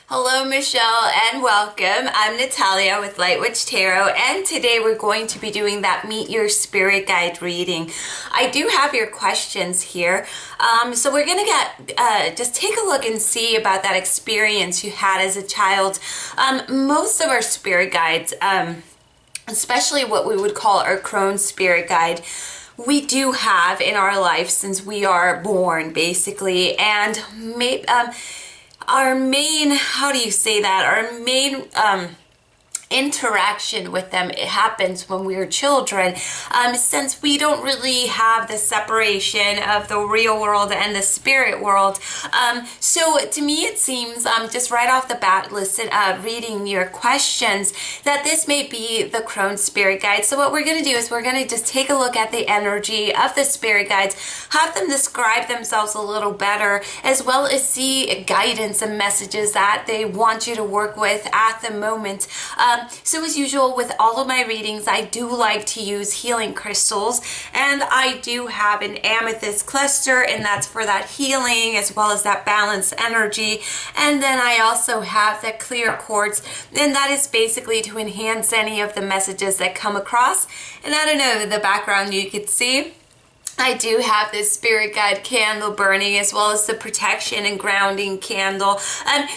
Hello, Michelle, and welcome. I'm Natalia with Light Witch Tarot, and today we're going to be doing that Meet Your Spirit Guide reading. I do have your questions here, so we're going to just take a look and see about that experience you had as a child. Most of our spirit guides, especially what we would call our crone spirit guide, we do have in our life since we are born, basically, and our main, how do you say that? Our main interaction with them, it happens when we are children, since we don't really have the separation of the real world and the spirit world. So to me it seems, just right off the bat, reading your questions, that this may be the crone spirit guide. So what we're going to do is we're going to just take a look at the energy of the spirit guides, have them describe themselves a little better, as well as see guidance and messages that they want you to work with at the moment. So as usual with all of my readings, I do like to use healing crystals, and I do have an amethyst cluster, and that's for that healing as well as that balanced energy. And then I also have the clear quartz, and that is basically to enhance any of the messages that come across. And I don't know, the background you could see, I do have this spirit guide candle burning, as well as the protection and grounding candle.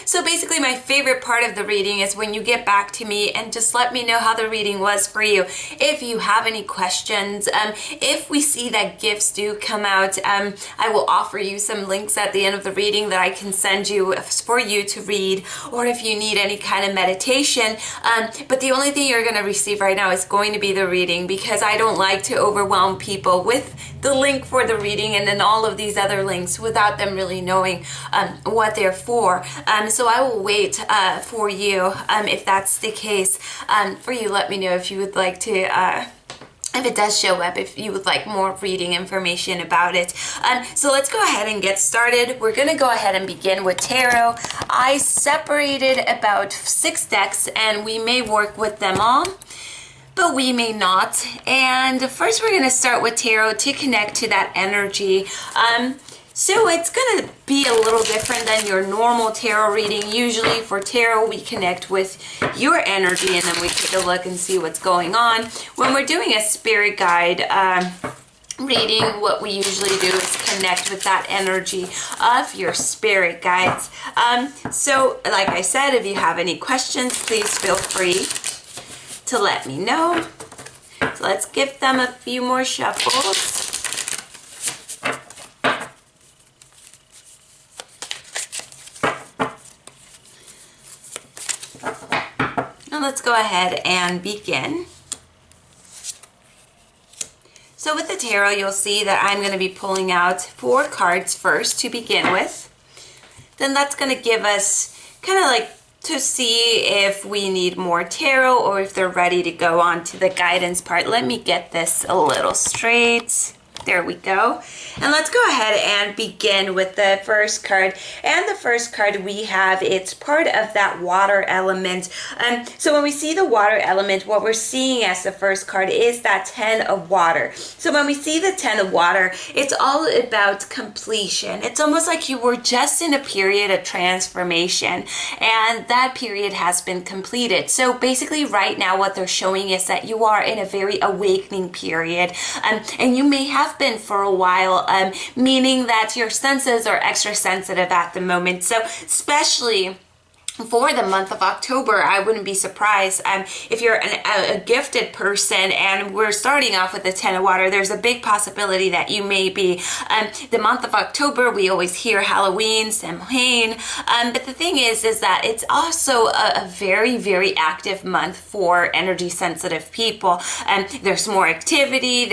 So basically my favorite part of the reading is when you get back to me and just let me know how the reading was for you. If you have any questions, if we see that gifts do come out, I will offer you some links at the end of the reading that I can send you for you to read, or if you need any kind of meditation. But the only thing you're going to receive right now is going to be the reading, because I don't like to overwhelm people with the link for the reading and then all of these other links without them really knowing what they're for. So I will wait for you, if that's the case. For you, let me know if you would like to, if it does show up, if you would like more reading information about it. So let's go ahead and get started. We're going to go ahead and begin with tarot. I separated about 6 decks, and we may work with them all, but we may not. And first we're going to start with tarot to connect to that energy. So it's going to be a little different than your normal tarot reading. Usually for tarot we connect with your energy and then we take a look and see what's going on. When we're doing a spirit guide reading, what we usually do is connect with that energy of your spirit guides. So like I said, if you have any questions, please feel free to let me know. So let's give them a few more shuffles. Now let's go ahead and begin. So with the tarot, you'll see that I'm going to be pulling out 4 cards first to begin with. Then that's going to give us kind of like to see if we need more tarot or if they're ready to go on to the guidance part. Let me get this a little straight. There we go. And let's go ahead and begin with the first card. And the first card we have, it's part of that water element. So when we see the water element, what we're seeing as the first card is that 10 of water. So when we see the 10 of water, it's all about completion. It's almost like you were just in a period of transformation, and that period has been completed. So basically right now what they're showing is that you are in a very awakening period, and you may have been for a while, meaning that your senses are extra sensitive at the moment. So especially for the month of October, I wouldn't be surprised if you're a gifted person, and we're starting off with the 10 of water, there's a big possibility that you may be. The month of October, we always hear Halloween, Samhain, but the thing is that it's also a very, very active month for energy sensitive people. There's more activity,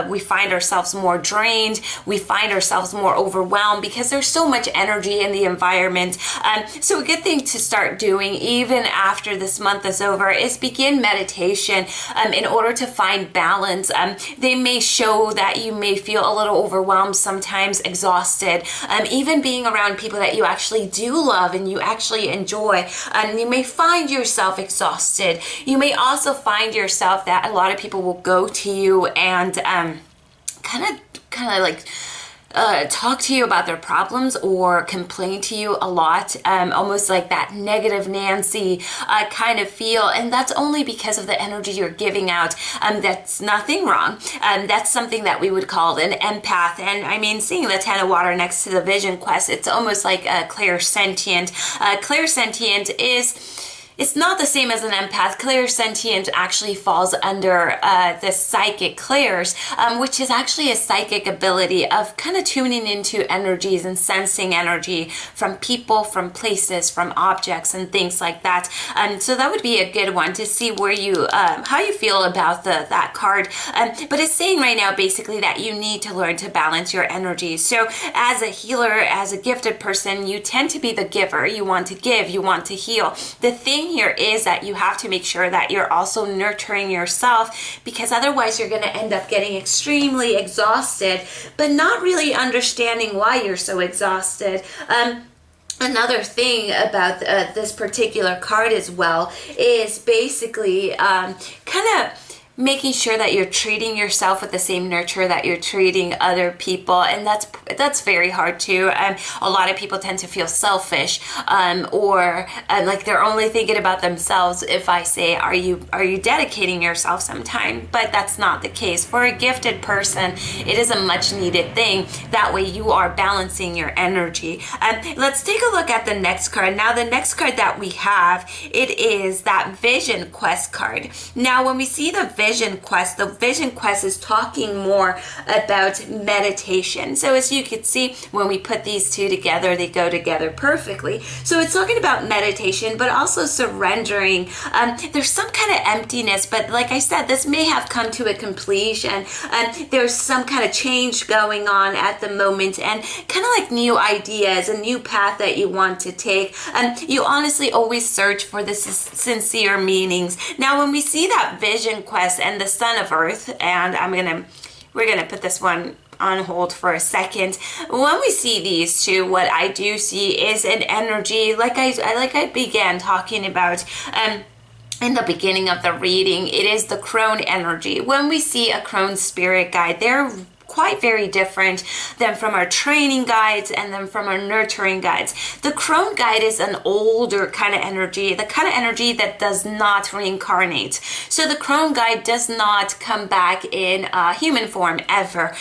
we find ourselves more drained, we find ourselves more overwhelmed because there's so much energy in the environment. So a good thing to start doing even after this month is over is begin meditation in order to find balance. They may show that you may feel a little overwhelmed, sometimes exhausted, even being around people that you actually do love and you actually enjoy. You may find yourself exhausted. You may also find yourself that a lot of people will go to you and kind of like talk to you about their problems or complain to you a lot, almost like that negative Nancy kind of feel, and that's only because of the energy you're giving out. That's nothing wrong. That's something that we would call an empath, and I mean, seeing the Ten of Water next to the Vision Quest, it's almost like a clairsentient. Clairsentient is... It's not the same as an empath. Clairsentient actually falls under the psychic clairs, which is actually a psychic ability of kind of tuning into energies and sensing energy from people, from places, from objects, and things like that. So that would be a good one to see where you, how you feel about that card. But it's saying right now basically that you need to learn to balance your energy. So as a healer, as a gifted person, you tend to be the giver. You want to give, you want to heal. The thing here is that you have to make sure that you're also nurturing yourself, because otherwise you're going to end up getting extremely exhausted, but not really understanding why you're so exhausted. Another thing about this particular card as well is basically kind of making sure that you're treating yourself with the same nurture that you're treating other people, and that's very hard too. A lot of people tend to feel selfish, or like they're only thinking about themselves. If I say, are you dedicating yourself some time? But that's not the case. For a gifted person, it is a much needed thing. That way you are balancing your energy. Let's take a look at the next card. Now the next card that we have, it is that Vision Quest card. Now when we see the Vision Quest is talking more about meditation. So as you can see, when we put these two together, they go together perfectly. So it's talking about meditation, but also surrendering. There's some kind of emptiness, but like I said, this may have come to a completion. There's some kind of change going on at the moment, and kind of like new ideas, a new path that you want to take. You honestly always search for the sincere meanings. Now when we see that Vision Quest and the Son of Earth, and we're gonna put this one on hold for a second. When we see these two, what I do see is an energy, like I began talking about in the beginning of the reading. It is the crone energy. When we see a crone spirit guide, they're quite very different than from our training guides and then from our nurturing guides. The crone guide is an older kind of energy, the kind of energy that does not reincarnate. So the crone guide does not come back in human form ever.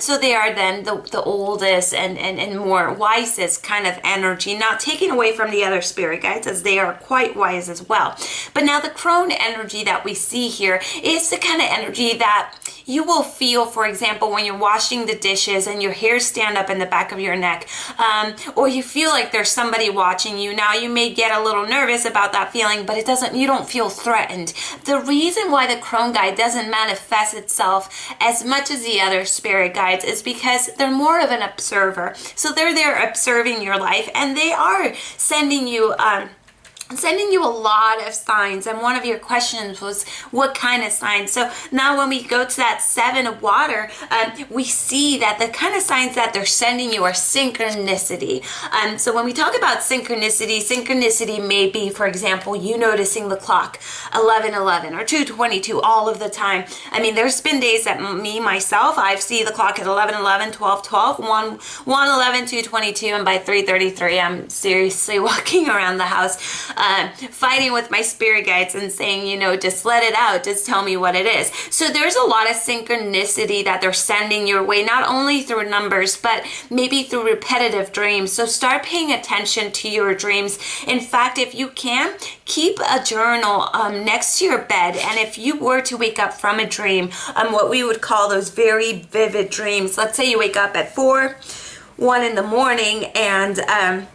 So they are then the oldest and more wisest kind of energy, not taking away from the other spirit guides, as they are quite wise as well. But now the crone energy that we see here is the kind of energy that you will feel, for example, when you're washing the dishes and your hair stand up in the back of your neck, or you feel like there's somebody watching you. Now you may get a little nervous about that feeling, but you don't feel threatened. The reason why the crone guide doesn't manifest itself as much as the other spirit guides is because they're more of an observer. So they're there observing your life, and they are sending you a lot of signs. And one of your questions was what kind of signs. So now when we go to that Seven of Water, we see that the kind of signs that they're sending you are synchronicity. So when we talk about synchronicity may be, for example, you noticing the clock 11:11 or 2:22 all of the time. I mean, there's been days that myself, I see the clock at 11:11, 12:12, 1:11, 2:22, and by 3:33 I'm seriously walking around the house fighting with my spirit guides and saying, just let it out, just tell me what it is. So there's a lot of synchronicity that they're sending your way, not only through numbers, but maybe through repetitive dreams. So start paying attention to your dreams. In fact, if you can, keep a journal next to your bed, and if you were to wake up from a dream, what we would call those very vivid dreams, let's say you wake up at 1 in the morning, and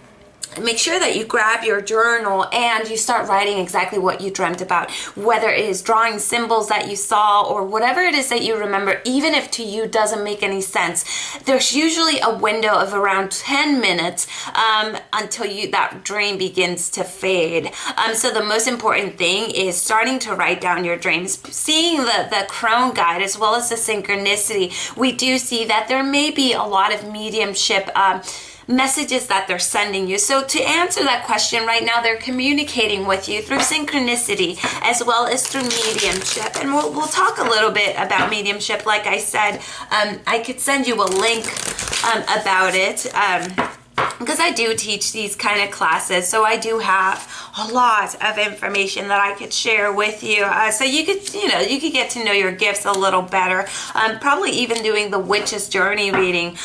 make sure that you grab your journal and you start writing exactly what you dreamt about, whether it is drawing symbols that you saw or whatever it is that you remember, even if to you doesn't make any sense. There's usually a window of around 10 minutes until that dream begins to fade. So the most important thing is starting to write down your dreams. Seeing the crone guide as well as the synchronicity, we do see that there may be a lot of mediumship messages that they're sending you. So to answer that question right now, they're communicating with you through synchronicity as well as through mediumship. And we'll talk a little bit about mediumship. Like I said, I could send you a link about it. Because I do teach these kind of classes, so I do have a lot of information that I could share with you. So you could, you could get to know your gifts a little better. Probably even doing the Witch's Journey reading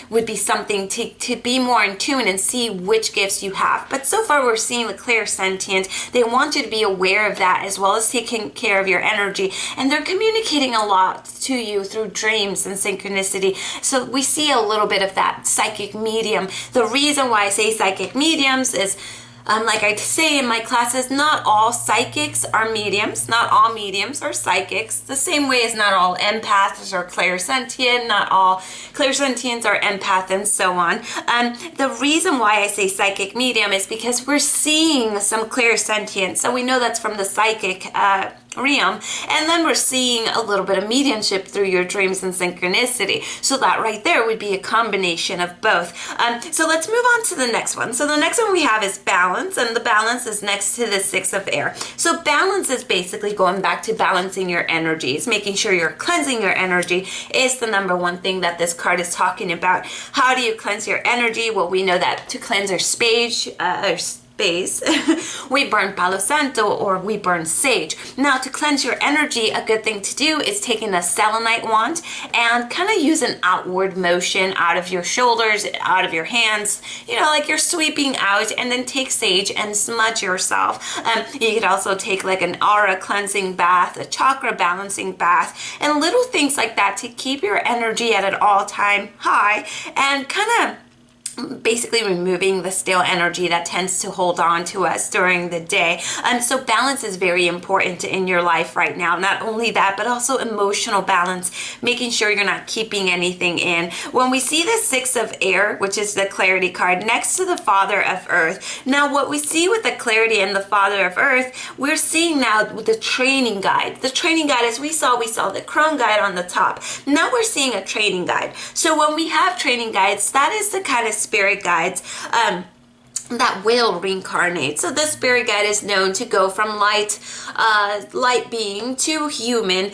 would be something to be more in tune and see which gifts you have. But so far we're seeing the clairsentient. They want you to be aware of that as well as taking care of your energy. And they're communicating a lot to you through dreams and synchronicity. So we see a little bit of that psychic medium. The reason why I say psychic mediums is, like I say in my classes, not all psychics are mediums. Not all mediums are psychics. The same way as not all empaths are clairsentient. Not all clairsentients are empath, and so on. The reason why I say psychic medium is because we're seeing some clairsentience. So we know that's from the psychic realm, and then we're seeing a little bit of mediumship through your dreams and synchronicity. So that right there would be a combination of both. So let's move on to the next one. So the next one we have is balance, and the balance is next to the Six of Air. So balance is basically going back to balancing your energies, making sure you're cleansing your energy is the number one thing that this card is talking about. How do you cleanse your energy? Well, we know that to cleanse our space, we burn Palo Santo or we burn sage. Now, to cleanse your energy, a good thing to do is taking a selenite wand and kind of use an outward motion out of your shoulders, out of your hands, like you're sweeping out, and then take sage and smudge yourself. You could also take like an aura cleansing bath, a chakra balancing bath, and little things like that to keep your energy at an all-time high and kind of basically removing the stale energy that tends to hold on to us during the day. So balance is very important in your life right now. Not only that, but also emotional balance, making sure you're not keeping anything in. When we see the Six of Air, which is the clarity card, next to the Father of Earth. Now, what we see with the clarity and the Father of Earth, we're seeing now with the training guide. The training guide, as we saw the crone guide on the top. Now we're seeing a training guide. So when we have training guides, that is the kind of spirit guides that will reincarnate. So the spirit guide is known to go from light being to human.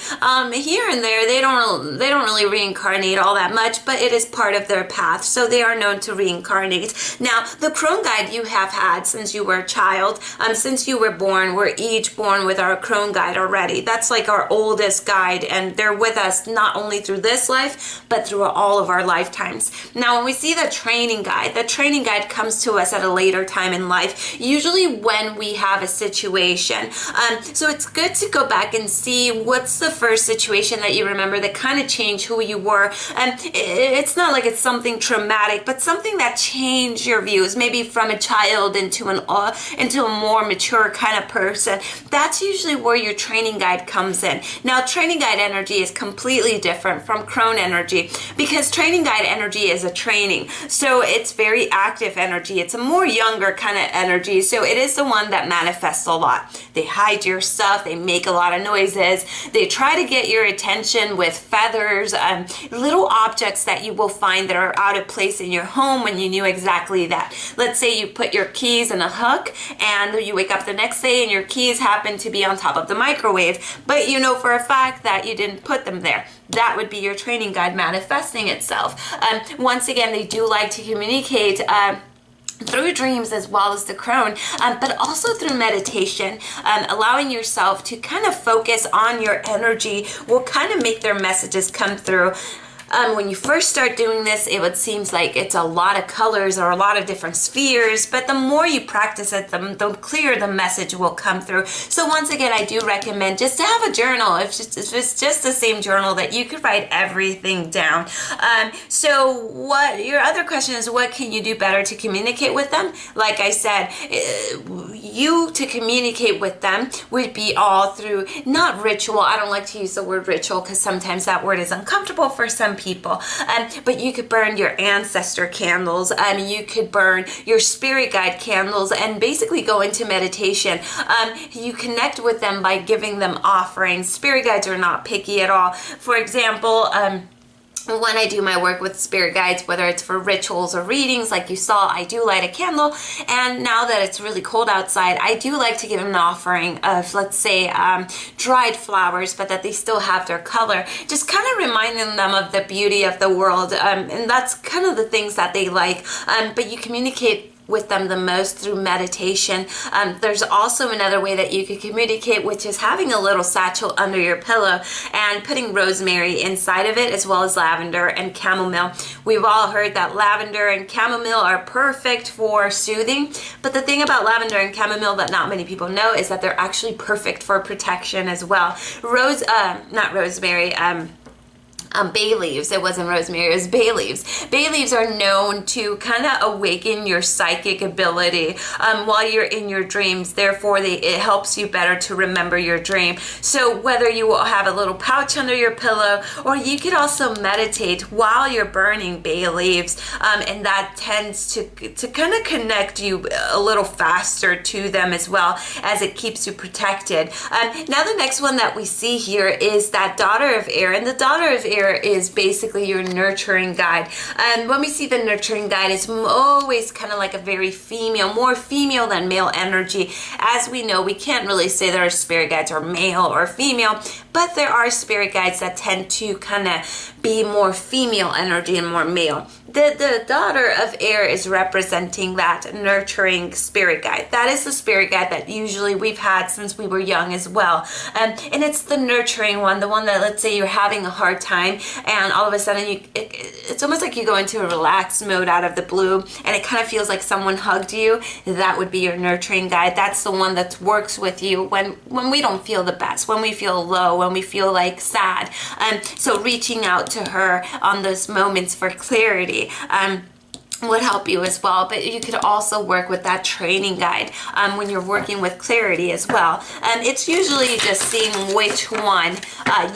Here and there, they don't really reincarnate all that much, but it is part of their path. So they are known to reincarnate. Now, the crone guide you have had since you were a child, since you were born, we're each born with our crone guide already. That's like our oldest guide, and they're with us not only through this life, but through all of our lifetimes. Now, when we see the training guide comes to us at a later time in life, usually when we have a situation. So it's good to go back and see what's the first situation that you remember that kind of changed who you were. It's not like it's something traumatic, but something that changed your views, maybe from a child into a more mature kind of person. That's usually where your training guide comes in. Now, training guide energy is completely different from crone energy because training guide energy is a training. So it's very active energy. It's a more younger kind of energy. So it is the one that manifests a lot. They hide your stuff. They make a lot of noises. They try to get your attention with feathers, little objects that you will find that are out of place in your home when you knew exactly that. Let's say you put your keys in a hook and you wake up the next day and your keys happen to be on top of the microwave, but you know for a fact that you didn't put them there. That would be your training guide manifesting itself. Once again, they do like to communicate through dreams as well as the crone, but also through meditation. Allowing yourself to kind of focus on your energy will kind of make their messages come through. When you first start doing this, it would seem like it's a lot of colors or a lot of different spheres, but the more you practice it, the clearer the message will come through. So once again, I do recommend just to have a journal. If it's just the same journal that you could write everything down. So what your other question is, what can you do better to communicate with them? Like I said, to communicate with them would be all through, not ritual. I don't like to use the word ritual because sometimes that word is uncomfortable for some people, but you could burn your ancestor candles, you could burn your spirit guide candles, and basically go into meditation. You connect with them by giving them offerings. Spirit guides are not picky at all. For example, when I do my work with spirit guides, whether it's for rituals or readings, like you saw, I do light a candle. And now that it's really cold outside, I do like to give them an offering of, let's say, dried flowers, but that they still have their color, just kind of reminding them of the beauty of the world. And that's kind of the things that they like. But you communicate with them the most through meditation. There's also another way that you could communicate, which is having a little satchel under your pillow and putting rosemary inside of it, as well as lavender and chamomile. We've all heard that lavender and chamomile are perfect for soothing, but the thing about lavender and chamomile that not many people know is that they're actually perfect for protection as well. Not rosemary, bay leaves. It wasn't rosemary, it was bay leaves. Bay leaves are known to kind of awaken your psychic ability while you're in your dreams. Therefore, it helps you better to remember your dream. So whether you will have a little pouch under your pillow, or you could also meditate while you're burning bay leaves, and that tends to kind of connect you a little faster to them, as well as it keeps you protected. Now the next one that we see here is that daughter of air, and the daughter of air is basically your nurturing guide. And when we see the nurturing guide, it's always kind of like a very female, more female than male energy. As we know, we can't really say that our spirit guides are male or female, but there are spirit guides that tend to kind of be more female energy and more male. The daughter of air is representing that nurturing spirit guide. That is the spirit guide that usually we've had since we were young as well. And it's the nurturing one, the one that, let's say you're having a hard time and all of a sudden it's almost like you go into a relaxed mode out of the blue and it kind of feels like someone hugged you. That would be your nurturing guide. That's the one that works with you when we don't feel the best, when we feel low, when we feel like sad. So reaching out to her on those moments for clarity would help you as well. But you could also work with that training guide when you're working with clarity as well. It's usually just seeing which one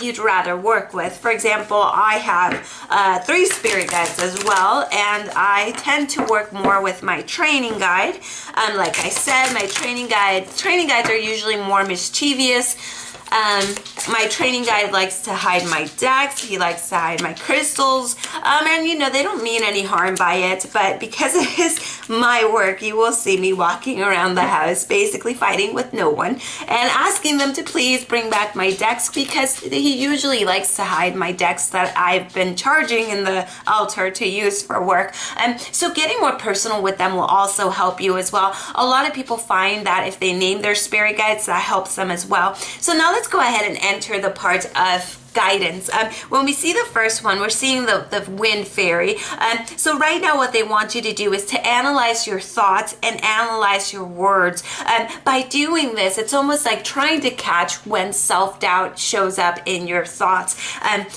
you'd rather work with. For example, I have 3 spirit guides as well, and I tend to work more with my training guide. Like I said, my training guides are usually more mischievous. My training guide likes to hide my decks. He likes to hide my crystals. And you know, they don't mean any harm by it, but because it is my work, you will see me walking around the house basically fighting with no one and asking them to please bring back my decks, because he usually likes to hide my decks that I've been charging in the altar to use for work. So getting more personal with them will also help you as well. A lot of people find that if they name their spirit guides, that helps them as well. So now let's go ahead and enter the part of guidance. When we see the first one, we're seeing the wind fairy. So right now what they want you to do is to analyze your thoughts and analyze your words. By doing this, it's almost like trying to catch when self-doubt shows up in your thoughts.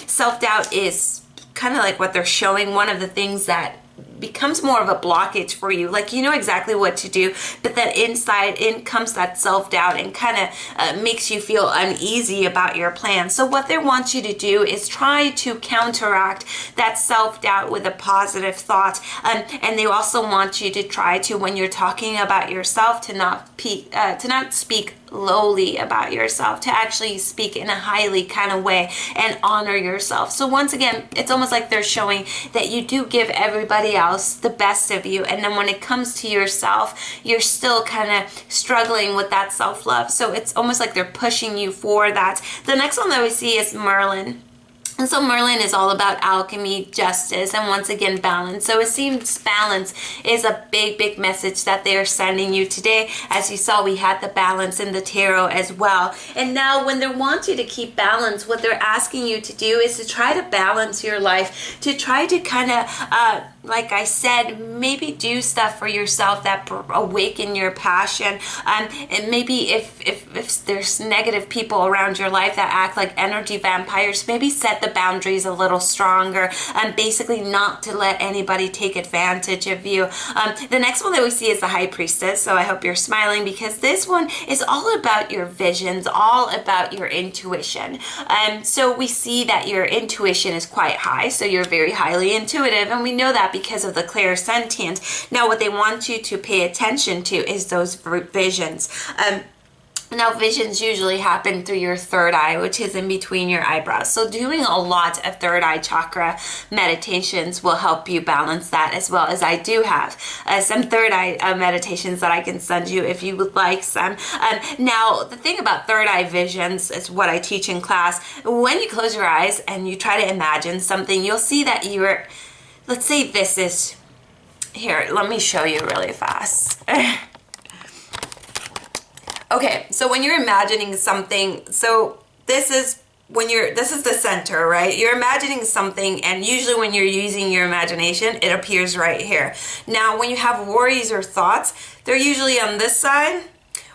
Self-doubt is kind of like what they're showing, one of the things that becomes more of a blockage for you. Like, you know exactly what to do, but then inside in comes that self-doubt and kind of makes you feel uneasy about your plan. So what they want you to do is try to counteract that self-doubt with a positive thought. And they also want you to try to, when you're talking about yourself, to not speak lowly about yourself, to actually speak in a highly kind of way and honor yourself. So once again, it's almost like they're showing that you do give everybody else the best of you, and then when it comes to yourself, you're still kind of struggling with that self-love. So it's almost like they're pushing you for that. The next one that we see is Merlin. And so Merlin is all about alchemy, justice, and once again, balance. So it seems balance is a big message that they are sending you today. As you saw, we had the balance in the tarot as well. And now when they want you to keep balance, what they're asking you to do is to try to balance your life, to try to kind of, like I said, maybe do stuff for yourself that awaken your passion. And maybe if there's negative people around your life that act like energy vampires, maybe set the boundaries a little stronger, and basically not to let anybody take advantage of you. The next one that we see is the High Priestess. So I hope you're smiling, because this one is all about your visions, all about your intuition. So we see that your intuition is quite high, so you're very highly intuitive, and we know that because of the clairsentient. Now what they want you to pay attention to is those visions. Now, visions usually happen through your third eye, which is in between your eyebrows. So doing a lot of third eye chakra meditations will help you balance that, as well as I do have some third eye meditations that I can send you if you would like some. Now, the thing about third eye visions is what I teach in class. When you close your eyes and you try to imagine something, you'll see that you're, let's say this is, here, let me show you really fast. Okay, so when you're imagining something, so this is this is the center, right? You're imagining something, and usually when you're using your imagination, it appears right here. Now, when you have worries or thoughts, they're usually on this side,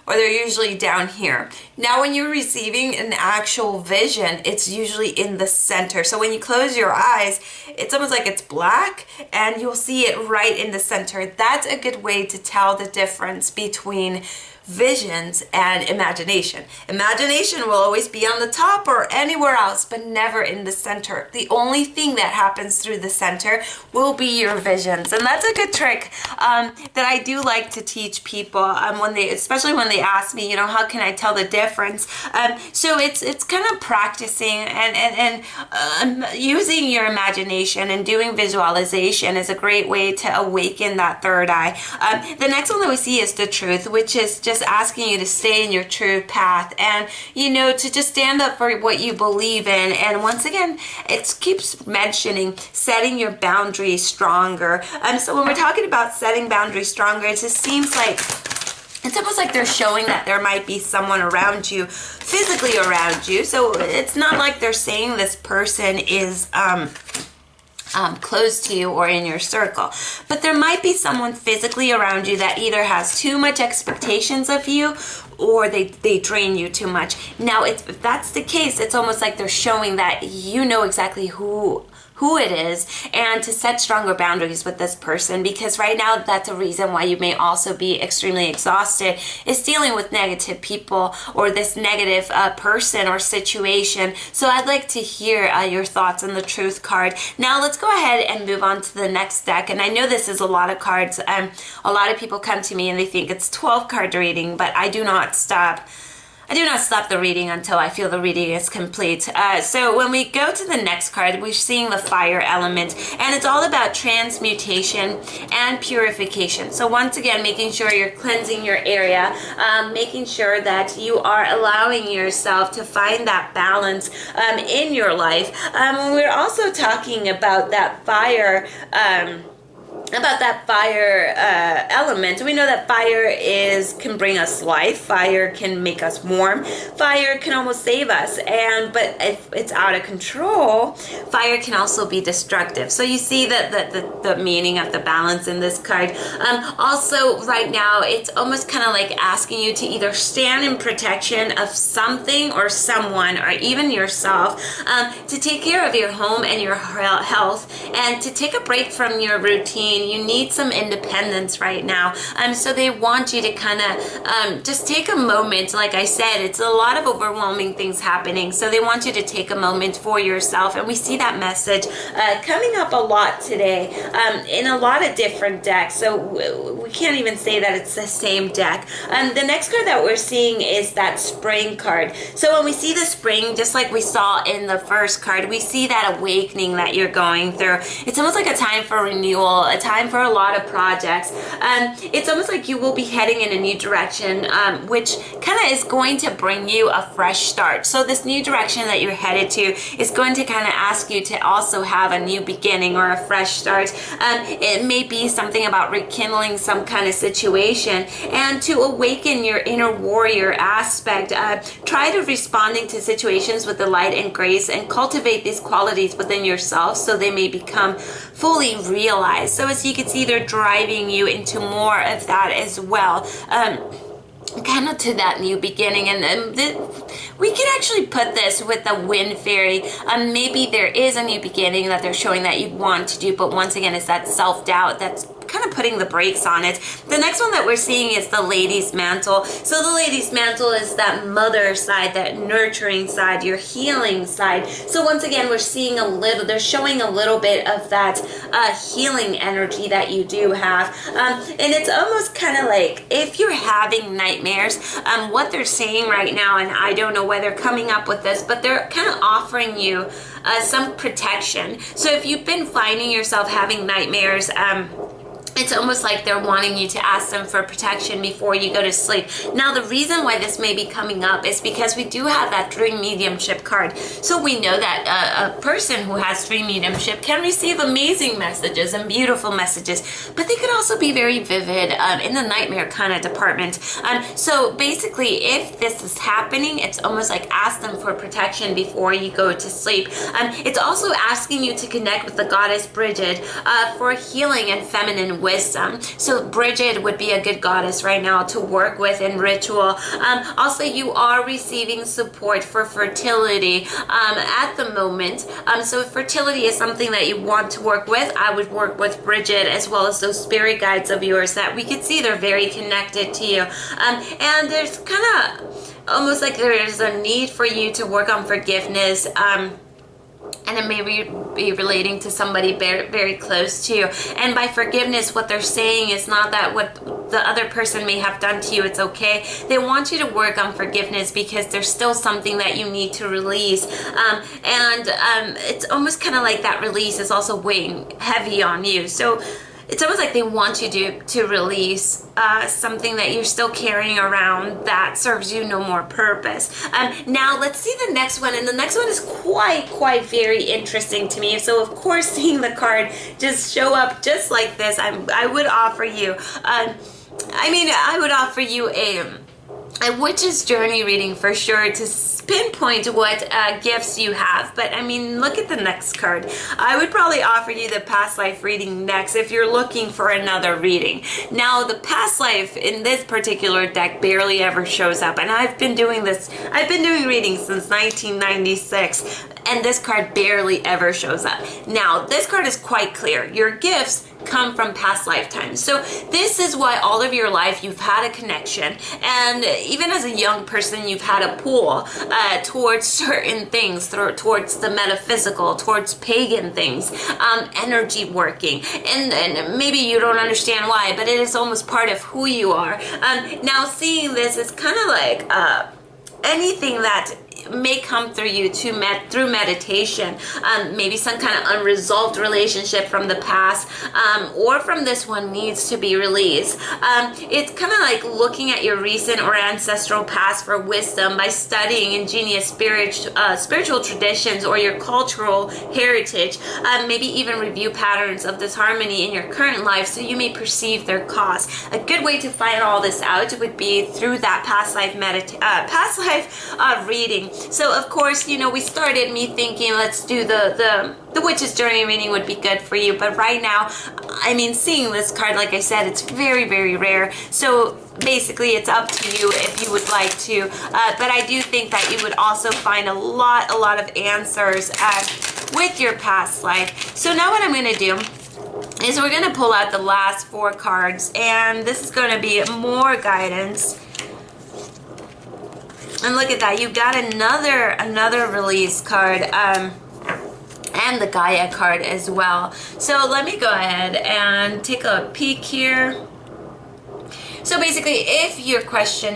or they're usually down here. Now, when you're receiving an actual vision, it's usually in the center. So when you close your eyes, it's almost like it's black, and you'll see it right in the center. That's a good way to tell the difference between visions and imagination. Imagination will always be on the top or anywhere else, but never in the center. The only thing that happens through the center will be your visions, and that's a good trick that I do like to teach people when they, especially when they ask me, you know, how can I tell the difference? So it's kind of practicing and using your imagination and doing visualization is a great way to awaken that third eye. The next one that we see is the truth, which is just asking you to stay in your true path and, you know, to just stand up for what you believe in. And once again, it keeps mentioning setting your boundaries stronger. So when we're talking about setting boundaries stronger, it just seems like it's almost like they're showing that there might be someone around you, physically around you. So it's not like they're saying this person is close to you or in your circle, but there might be someone physically around you that either has too much expectations of you or they drain you too much. Now, if that's the case, it's almost like they're showing that you know exactly who it is, and to set stronger boundaries with this person, because right now that's a reason why you may also be extremely exhausted, is dealing with negative people or this negative person or situation. So I'd like to hear your thoughts on the truth card. Now let's go ahead and move on to the next deck. And I know this is a lot of cards. A lot of people come to me and they think it's 12 card reading, but I do not stop the reading until I feel the reading is complete. So when we go to the next card, we're seeing the fire element, and it's all about transmutation and purification. So once again, making sure you're cleansing your area, making sure that you are allowing yourself to find that balance in your life. We're also talking about that fire element. We know that fire can bring us life. Fire can make us warm. Fire can almost save us. But if it's out of control, fire can also be destructive. So you see the meaning of the balance in this card. Also, right now, it's almost kind of like asking you to either stand in protection of something or someone, or even yourself, to take care of your home and your health, and to take a break from your routine. You need some independence right now. So they want you to kind of just take a moment. Like I said, it's a lot of overwhelming things happening. So they want you to take a moment for yourself. And we see that message coming up a lot today in a lot of different decks. So we can't even say that it's the same deck. The next card that we're seeing is that spring card. So when we see the spring, just like we saw in the first card, we see that awakening that you're going through. It's almost like a time for renewal, a time for a lot of projects. It's almost like you will be heading in a new direction, which kind of is going to bring you a fresh start. So this new direction that you're headed to is going to kind of ask you to also have a new beginning or a fresh start. It may be something about rekindling some kind of situation and to awaken your inner warrior aspect. Try to responding to situations with the light and grace, and cultivate these qualities within yourself so they may become fully realized. So as you can see, they're driving you into more of that as well. Kind of to that new beginning, and we can actually put this with the wind fairy. Maybe there is a new beginning that they're showing that you want to do, but once again, it's that self-doubt that's kind of putting the brakes on it. The next one that we're seeing is the Lady's Mantle. So the Lady's Mantle is that mother side, that nurturing side, your healing side. So once again, we're seeing they're showing a little bit of that healing energy that you do have. And it's almost kind of like if you're having nightmares, what they're saying right now, and I don't know why they're coming up with this, but they're kind of offering you some protection. So if you've been finding yourself having nightmares, it's almost like they're wanting you to ask them for protection before you go to sleep. Now, the reason why this may be coming up is because we do have that dream mediumship card. So we know that a person who has dream mediumship can receive amazing messages and beautiful messages, but they could also be very vivid in the nightmare kind of department. So basically, if this is happening, it's almost like ask them for protection before you go to sleep. It's also asking you to connect with the goddess Bridget for healing and feminine wisdom. So Bridget would be a good goddess right now to work with in ritual. Also, you are receiving support for fertility at the moment. So if fertility is something that you want to work with, I would work with Bridget as well as those spirit guides of yours that we could see they're very connected to you. And there's kind of almost like there's a need for you to work on forgiveness. And it may be relating to somebody very, very close to you. And by forgiveness, what they're saying is not that what the other person may have done to you, it's okay. They want you to work on forgiveness because there's still something that you need to release. It's almost kind of like that release is also weighing heavy on you. So it's almost like they want you to release something that you're still carrying around that serves you no more purpose. Now let's see the next one, and the next one is quite very interesting to me. So of course, seeing the card just show up just like this, I would offer you I would offer you a witch's journey reading for sure to pinpoint what gifts you have. But I mean, look at the next card. I would probably offer you the past life reading next if you're looking for another reading. Now, the past life in this particular deck barely ever shows up, and I've been doing readings since 1996, and this card barely ever shows up. Now, this card is quite clear. Your gifts come from past lifetimes. So this is why all of your life you've had a connection, and even as a young person you've had a pull towards certain things, towards the metaphysical, towards pagan things, energy working, and maybe you don't understand why, but it is almost part of who you are. Now seeing this is kind of like anything that may come through you through meditation, maybe some kind of unresolved relationship from the past, or from this one needs to be released. It's kind of like looking at your recent or ancestral past for wisdom by studying ingenious spiritual traditions or your cultural heritage. Maybe even review patterns of disharmony in your current life so you may perceive their cause. A good way to find all this out would be through that past life reading. So of course, we started me thinking let's do the witch's journey reading would be good for you, but right now, I mean, seeing this card, like I said, it's very, very rare. So basically it's up to you if you would like to, but I do think that you would also find a lot of answers with your past life. So now what I'm going to do is we're going to pull out the last 4 cards, and this is going to be more guidance. And look at that, you got another release card, and the Gaia card as well. So let me go ahead and take a peek here. So basically, if your question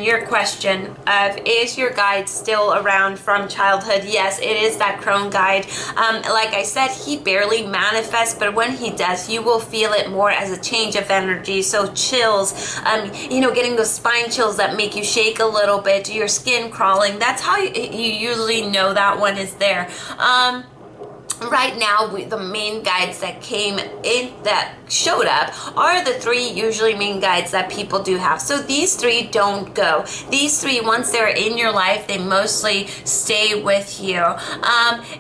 of is your guide still around from childhood, yes, it is that crone guide. Like I said, he barely manifests, but when he does, you will feel it more as a change of energy. So chills, getting those spine chills that make you shake a little bit, your skin crawling. That's how you usually know that one is there. Right now, the main guides that came in, that showed up, are the 3 usually main guides that people do have. So these 3 don't go. These 3, once they're in your life, they mostly stay with you.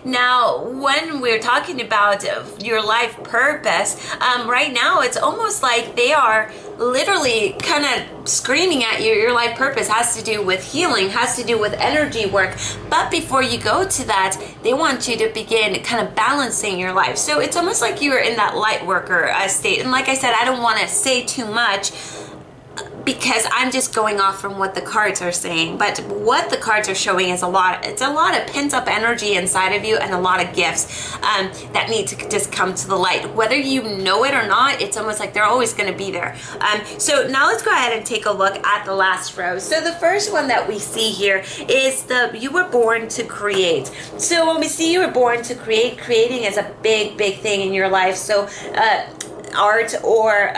Now, when we're talking about your life purpose, right now it's almost like they are literally kind of screaming at you. Your life purpose has to do with healing, has to do with energy work. But before you go to that, they want you to begin kind of balancing your life. So it's almost like you're in that light worker state. And like I said, I don't want to say too much because I'm just going off from what the cards are saying. But what the cards are showing is it's a lot of pent up energy inside of you and a lot of gifts that need to just come to the light. Whether you know it or not, it's almost like they're always going to be there. So now let's go ahead and take a look at the last row. So the first one that we see here is you were born to create. So when we see you were born to create, creating is a big, big thing in your life. So art or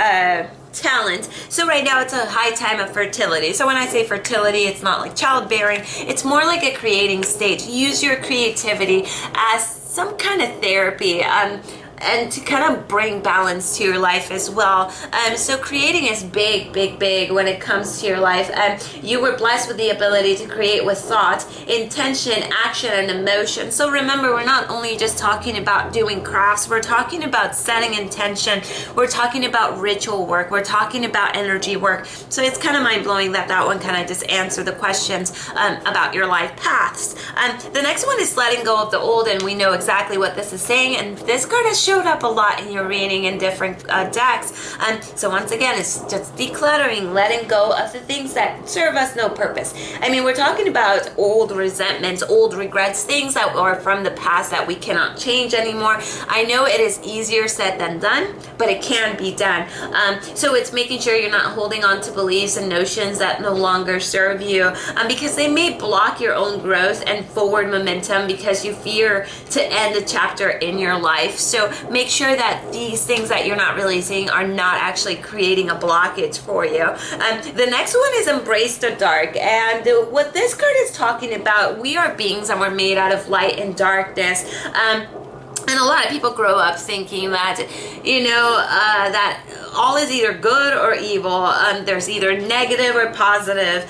talent. So right now it's a high time of fertility. So when I say fertility, it's not like childbearing. It's more like a creating stage. Use your creativity as some kind of therapy. And to kind of bring balance to your life as well. So creating is big, big, big when it comes to your life. You were blessed with the ability to create with thought, intention, action, and emotion. So remember, we're not only just talking about doing crafts, we're talking about setting intention, we're talking about ritual work, we're talking about energy work. So it's kind of mind-blowing that one kind of just answered the questions about your life paths. The next one is letting go of the old, and we know exactly what this is saying, and this card has showed up a lot in your reading in different decks. So once again, it's just decluttering, letting go of the things that serve us no purpose. I mean, we're talking about old resentments, old regrets, things that are from the past that we cannot change anymore. I know it is easier said than done, but it can be done. So it's making sure you're not holding on to beliefs and notions that no longer serve you, because they may block your own growth and forward momentum because you fear to end a chapter in your life. So make sure that these things that you're not releasing are not actually creating a blockage for you. The next one is embrace the dark. And what this card is talking about, we are beings and we're made out of light and darkness. And a lot of people grow up thinking that, that all is either good or evil. There's either negative or positive.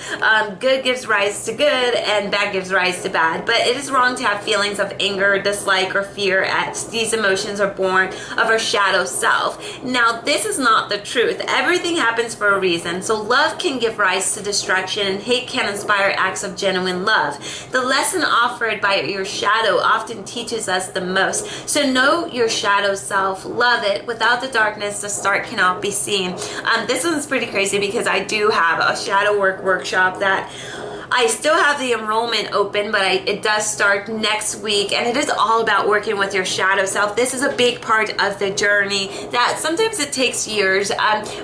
Good gives rise to good and bad gives rise to bad. But it is wrong to have feelings of anger, dislike, or fear, as these emotions are born of our shadow self. Now, this is not the truth. Everything happens for a reason. So love can give rise to destruction and hate can inspire acts of genuine love. The lesson offered by your shadow often teaches us the most. So know your shadow self, love it. Without the darkness, the start cannot be seen. This one's pretty crazy because I do have a shadow work workshop that I still have the enrollment open, but it does start next week, and it is all about working with your shadow self. This is a big part of the journey that sometimes it takes years,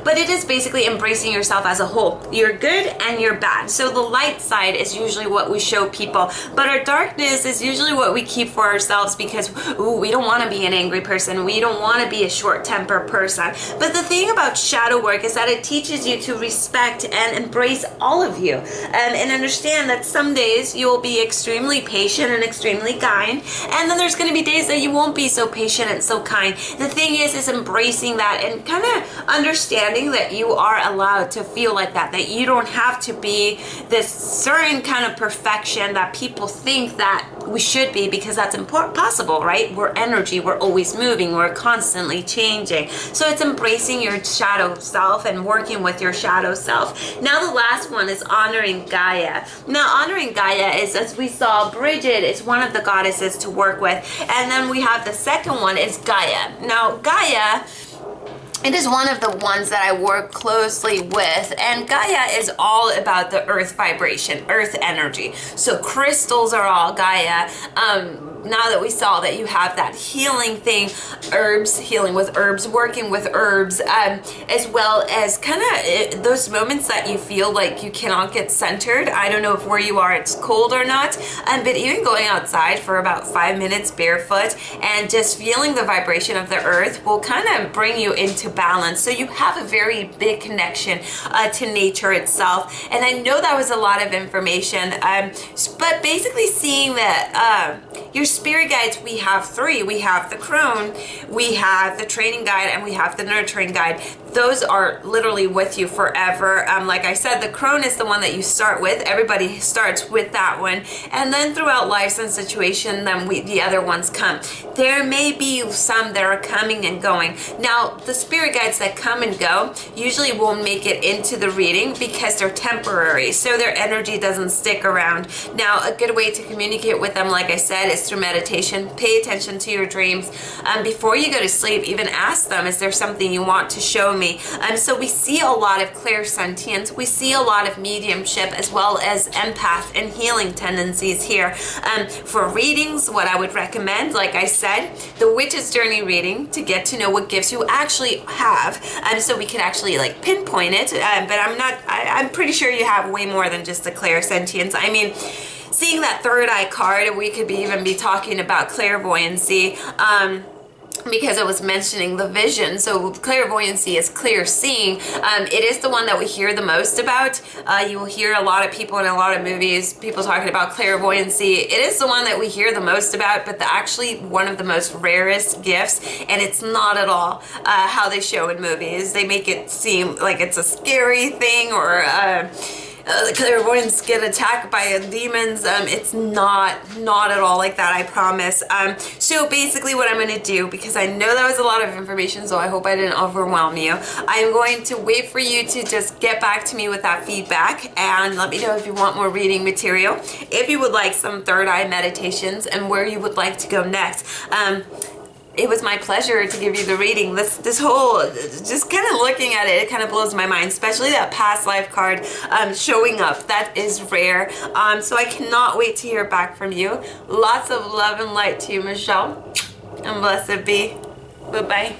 but it is basically embracing yourself as a whole. You're good and you're bad. So the light side is usually what we show people, but our darkness is usually what we keep for ourselves because we don't want to be an angry person. We don't want to be a short-tempered person. But the thing about shadow work is that it teaches you to respect and embrace all of you, and understand that some days you will be extremely patient and extremely kind, and then there's going to be days that you won't be so patient and so kind. The thing is embracing that and kind of understanding that you are allowed to feel like that you don't have to be this certain kind of perfection that people think that we should be, because that's impossible, right? We're energy, we're always moving, we're constantly changing. So it's embracing your shadow self and working with your shadow self. Now the last one is honoring Gaia. Now honoring Gaia is, as we saw, Bridget is one of the goddesses to work with, and then we have the second one is Gaia. Now Gaia, it is one of the ones that I work closely with, and Gaia is all about the earth vibration, earth energy. So crystals are all Gaia. Now that we saw that you have that healing thing, herbs, healing with herbs, working with herbs, as well as kind of those moments that you feel like you cannot get centered. I don't know if where you are it's cold or not, but even going outside for about 5 minutes barefoot and just feeling the vibration of the earth will kind of bring you into balance. So you have a very big connection to nature itself. And I know that was a lot of information, but basically seeing that your spirit guides, we have three. We have the crone, we have the training guide, and we have the nurturing guide. those are literally with you forever. Like I said, the crone is the one that you start with. Everybody starts with that one, and then throughout life and situation, then the other ones come. There may be some that are coming and going. Now, the spirit guides that come and go usually won't make it into the reading because they're temporary, so their energy doesn't stick around. Now, a good way to communicate with them, like I said, is through meditation. Pay attention to your dreams. Before you go to sleep, even ask them, is there something you want to show me? So we see a lot of clairsentience. We see a lot of mediumship as well as empath and healing tendencies here. For readings, what I would recommend, like I said, the Witch's Journey reading to get to know what gifts you actually have, so we can actually like pinpoint it. But I'm pretty sure you have way more than just the clairsentience. I mean, seeing that third eye card, we could even be talking about clairvoyancy. Because it was mentioning the vision. So clairvoyancy is clear seeing. It is the one that we hear the most about. You will hear a lot of people in a lot of movies, people talking about clairvoyancy. It is the one that we hear the most about, but actually one of the most rarest gifts, and it's not at all how they show in movies. They make it seem like it's a scary thing, or the clairvoyants get attacked by demons. It's not at all like that, I promise. So basically what I'm going to do, because I know that was a lot of information, so I hope I didn't overwhelm you, I'm going to wait for you to just get back to me with that feedback and let me know if you want more reading material, if you would like some third eye meditations, and where you would like to go next. It was my pleasure to give you the reading. This whole, just kind of looking at it, it kind of blows my mind, especially that past life card showing up. That is rare. So I cannot wait to hear back from you. Lots of love and light to you, Michelle. And blessed be. Bye-bye.